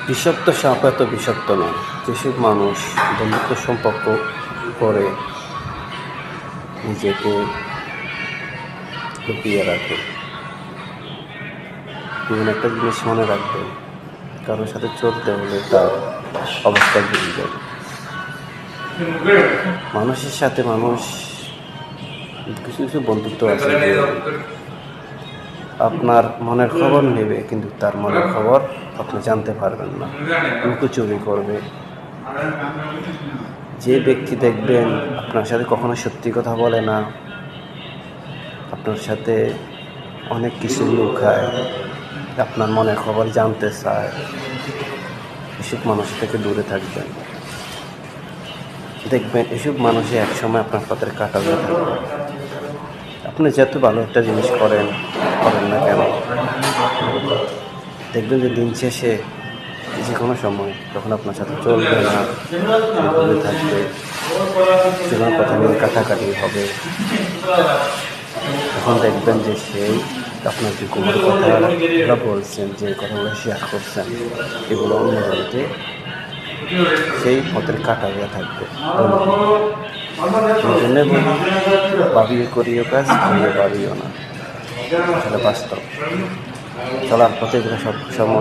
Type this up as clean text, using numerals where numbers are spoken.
বিষাক্ত সাপ এত বিষাক্ত নয়। যেসব মানুষ বন্ধুত্ব সম্পর্ক করে নিজেকে লুকিয়ে রাখে, বিভিন্ন একটা জিনিস মনে রাখবে, কারোর সাথে চলতে হলে তার অবস্থা বুঝে যাবে। মানুষের সাথে মানুষ কিছু কিছু বন্ধুত্ব আছে যে আপনার মনের খবর নেবে, কিন্তু তার মনের খবর আপনি জানতে পারবেন না, লুকোচুরি করবে। যে ব্যক্তি দেখবেন আপনার সাথে কখনো সত্যি কথা বলে না, আপনার সাথে অনেক কিছু লুকায়, আপনার মনের খবর জানতে চায়, এসব মানুষ থেকে দূরে থাকবেন। দেখবেন এসব মানুষই একসময় আপনার পথের কাটা হয়ে থাকবে। আপনি যত ভালো একটা জিনিস করেন না কেন, দেখবেন যে দিন শেষে যে কোনো সময় যখন আপনার সাথে চলবে না, দূরে থাকবে, যে কোনো কথা নিয়ে কাটাকাটি হবে, তখন দেখবেন যে সেই আপনার যে গোপন কথাগুলো বলছেন, যে কথাগুলো শেয়ার করছেন, এগুলো অন্যজনকে সেই পথের কাটা হয়ে থাকবে। এই জন্যে বলি, ভাবিয়ে করিও কাজ, করিয়ে ভাবিও না। আসলে বাস্তব চলার পথে সব সময়